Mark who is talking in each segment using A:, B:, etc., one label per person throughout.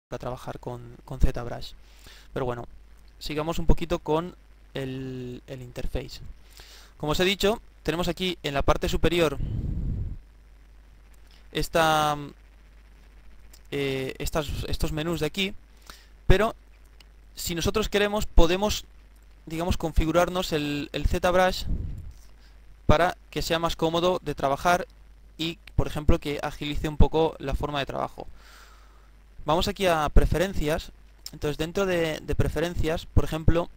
A: para trabajar con ZBrush. Pero bueno, sigamos un poquito con el interface. Como os he dicho, tenemos aquí en la parte superior estos menús de aquí, pero si nosotros queremos podemos, digamos, configurarnos el ZBrush para que sea más cómodo de trabajar y, por ejemplo, que agilice un poco la forma de trabajo. Vamos aquí a preferencias. Entonces, dentro de preferencias, por ejemplo,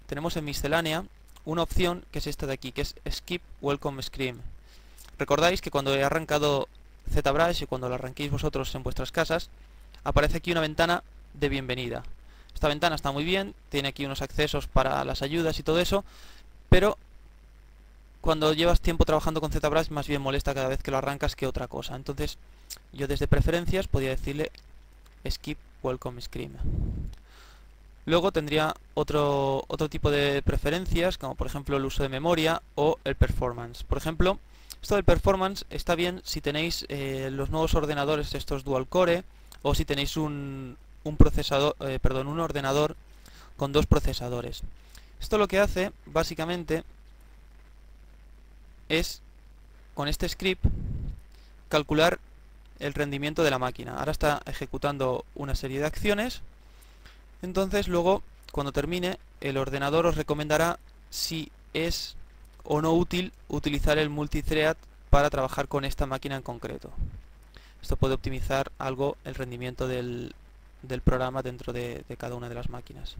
A: tenemos en miscelánea una opción que es esta de aquí, que es Skip Welcome Screen. Recordáis que cuando he arrancado ZBrush y cuando lo arranquéis vosotros en vuestras casas, aparece aquí una ventana de bienvenida. Esta ventana está muy bien, tiene aquí unos accesos para las ayudas y todo eso, pero cuando llevas tiempo trabajando con ZBrush más bien molesta cada vez que lo arrancas que otra cosa. Entonces yo desde preferencias podría decirle Skip Welcome Screen. Luego tendría otro tipo de preferencias, como por ejemplo el uso de memoria o el performance. Por ejemplo, esto del performance está bien si tenéis los nuevos ordenadores, estos dual core, o si tenéis un ordenador con dos procesadores. Esto lo que hace básicamente es, con este script, calcular el rendimiento de la máquina. Ahora está ejecutando una serie de acciones. Entonces luego, cuando termine, el ordenador os recomendará si es o no útil utilizar el multithread para trabajar con esta máquina en concreto. Esto puede optimizar algo el rendimiento del programa dentro de cada una de las máquinas.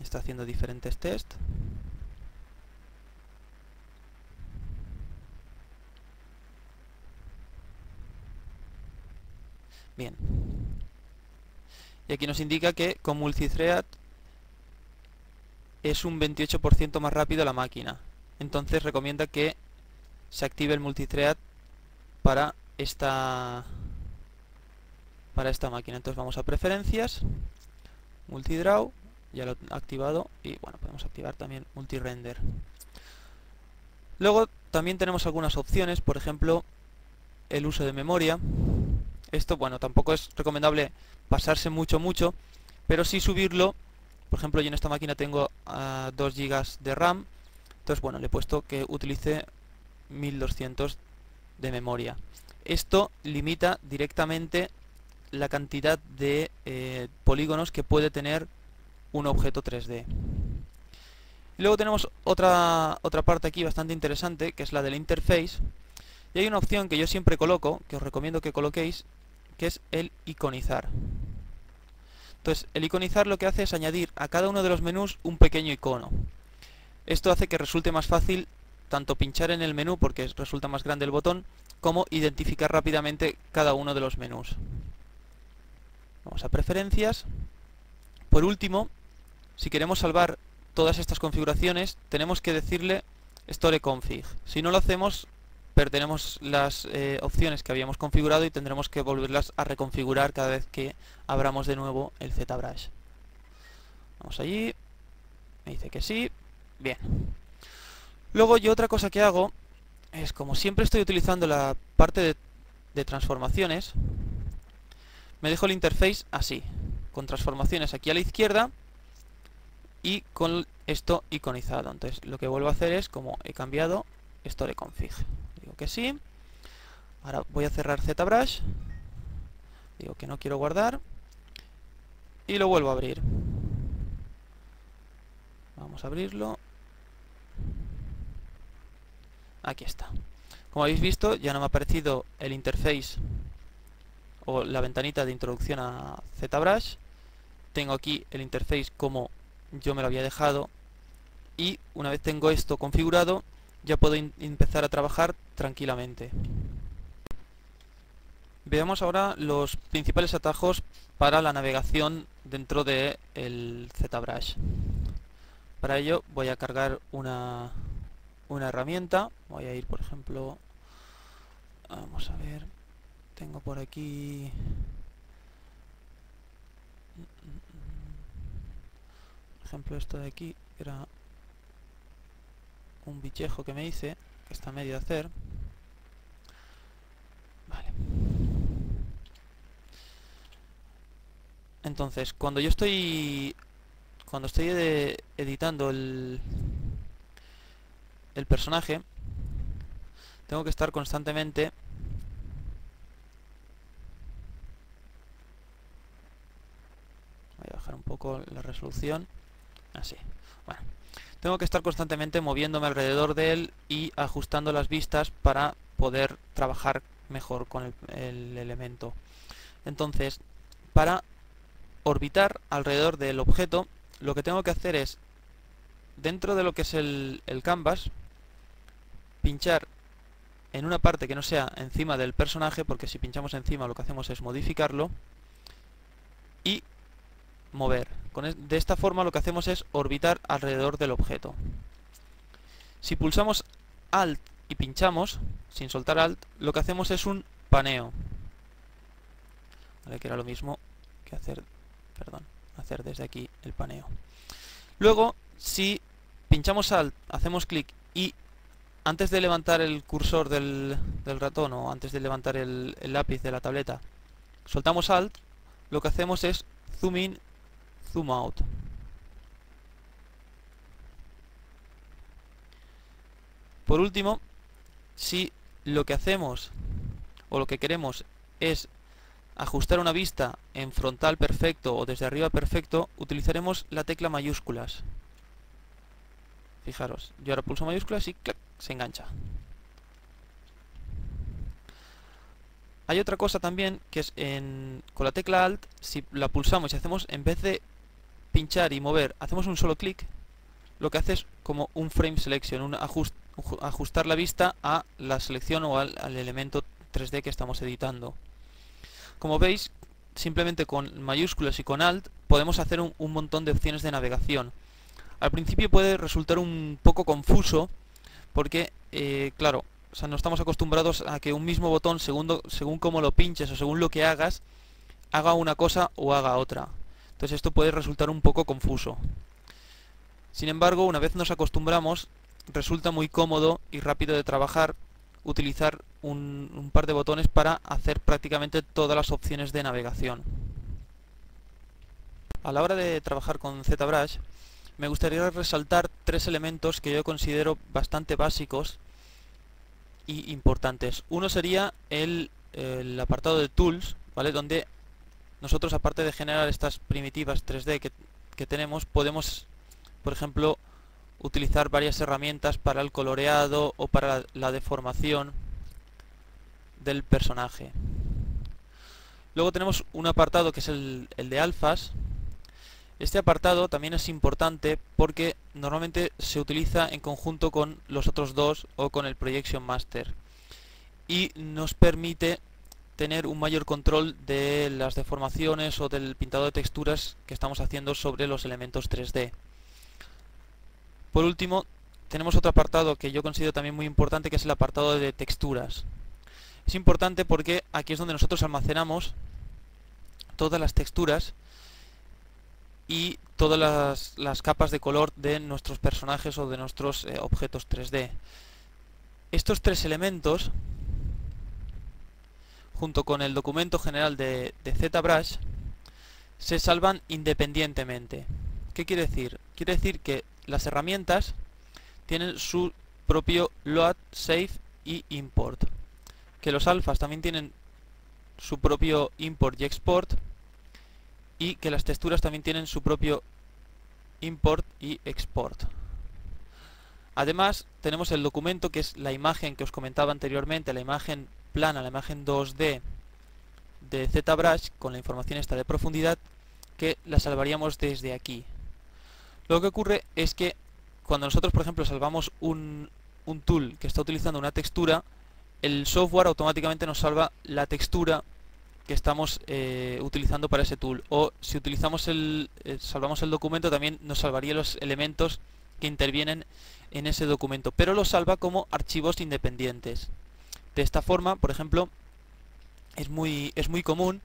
A: Está haciendo diferentes tests. Bien. Y aquí nos indica que con multithread es un 28% más rápido la máquina. Entonces recomienda que se active el multithread para esta máquina. Entonces vamos a preferencias, multidraw, ya lo he activado, y bueno, podemos activar también multirender. Luego también tenemos algunas opciones, por ejemplo el uso de memoria. Esto, bueno, tampoco es recomendable pasarse mucho, pero sí subirlo. Por ejemplo, yo en esta máquina tengo 2 GB de RAM, entonces bueno, le he puesto que utilice 1200 de memoria. Esto limita directamente la cantidad de polígonos que puede tener un objeto 3D. Y luego tenemos otra parte aquí bastante interesante, que es la del interface. Y hay una opción que yo siempre coloco, que os recomiendo que coloquéis, que es el iconizar. Entonces, el iconizar lo que hace es añadir a cada uno de los menús un pequeño icono. Esto hace que resulte más fácil tanto pinchar en el menú, porque resulta más grande el botón, como identificar rápidamente cada uno de los menús. Vamos a preferencias. Por último, si queremos salvar todas estas configuraciones, tenemos que decirle Store Config. Si no lo hacemos, perderemos las opciones que habíamos configurado y tendremos que volverlas a reconfigurar cada vez que abramos de nuevo el ZBrush. Vamos allí, me dice que sí, bien. Luego yo otra cosa que hago es, como siempre estoy utilizando la parte de transformaciones, me dejo el interface así, con transformaciones aquí a la izquierda y con esto iconizado. Entonces lo que vuelvo a hacer es, como he cambiado, Store Config. Digo que sí. Ahora voy a cerrar ZBrush. Digo que no quiero guardar. Y lo vuelvo a abrir. Vamos a abrirlo. Aquí está. Como habéis visto, ya no me ha aparecido el interface o la ventanita de introducción a ZBrush. Tengo aquí el interface como yo me lo había dejado. Y una vez tengo esto configurado, ya puedo empezar a trabajar tranquilamente. Veamos ahora los principales atajos para la navegación dentro de el ZBrush. Para ello voy a cargar una herramienta. Voy a ir, por ejemplo, vamos a ver, tengo por aquí, por ejemplo, esto de aquí era un bichejo que me hice, que está a medio de hacer. Entonces, cuando estoy editando el personaje, tengo que estar constantemente voy a bajar un poco la resolución, así. Bueno, tengo que estar constantemente moviéndome alrededor de él y ajustando las vistas para poder trabajar mejor con el elemento. Entonces, para orbitar alrededor del objeto, lo que tengo que hacer es, dentro de lo que es el canvas, pinchar en una parte que no sea encima del personaje, porque si pinchamos encima lo que hacemos es modificarlo, y mover. De esta forma lo que hacemos es orbitar alrededor del objeto. Si pulsamos Alt y pinchamos, sin soltar Alt, lo que hacemos es un paneo. Vale, que era lo mismo que hacer desde aquí el paneo. Luego, si pinchamos Alt, hacemos clic y antes de levantar el cursor del ratón o antes de levantar el lápiz de la tableta, soltamos Alt, lo que hacemos es zoom in, zoom out. Por último, si lo que hacemos o lo que queremos es ajustar una vista en frontal perfecto o desde arriba perfecto, utilizaremos la tecla mayúsculas. Fijaros, yo ahora pulso mayúsculas y ¡clac!, se engancha. Hay otra cosa también que es con la tecla Alt, si la pulsamos y hacemos, en vez de pinchar y mover, hacemos un solo clic, lo que hace es como un frame selection, ajustar la vista a la selección o al elemento 3D que estamos editando. Como veis, simplemente con mayúsculas y con Alt podemos hacer un montón de opciones de navegación. Al principio puede resultar un poco confuso porque, claro, o sea, no estamos acostumbrados a que un mismo botón, según cómo lo pinches o según lo que hagas, haga una cosa o haga otra. Entonces esto puede resultar un poco confuso. Sin embargo, una vez nos acostumbramos, resulta muy cómodo y rápido de trabajar utilizar un par de botones para hacer prácticamente todas las opciones de navegación. A la hora de trabajar con ZBrush, me gustaría resaltar tres elementos que yo considero bastante básicos y importantes. Uno sería el apartado de Tools, ¿vale?, donde nosotros, aparte de generar estas primitivas 3D que tenemos, podemos, por ejemplo, utilizar varias herramientas para el coloreado o para la deformación del personaje. Luego tenemos un apartado que es el de alfas. Este apartado también es importante porque normalmente se utiliza en conjunto con los otros dos o con el Projection Master y nos permite tener un mayor control de las deformaciones o del pintado de texturas que estamos haciendo sobre los elementos 3D. Por último, tenemos otro apartado que yo considero también muy importante, que es el apartado de texturas. Es importante porque aquí es donde nosotros almacenamos todas las texturas y todas las capas de color de nuestros personajes o de nuestros objetos 3D. Estos tres elementos, junto con el documento general de ZBrush, se salvan independientemente. ¿Qué quiere decir? Quiere decir que las herramientas tienen su propio load, save y import. Que los alfas también tienen su propio import y export. Y que las texturas también tienen su propio import y export. Además, tenemos el documento, que es la imagen que os comentaba anteriormente, la imagen plana, la imagen 2D de ZBrush, con la información esta de profundidad, que la salvaríamos desde aquí. Lo que ocurre es que cuando nosotros, por ejemplo, salvamos un tool que está utilizando una textura, el software automáticamente nos salva la textura que estamos utilizando para ese tool. O si utilizamos salvamos el documento, también nos salvaría los elementos que intervienen en ese documento, pero lo salva como archivos independientes. De esta forma, por ejemplo, es muy común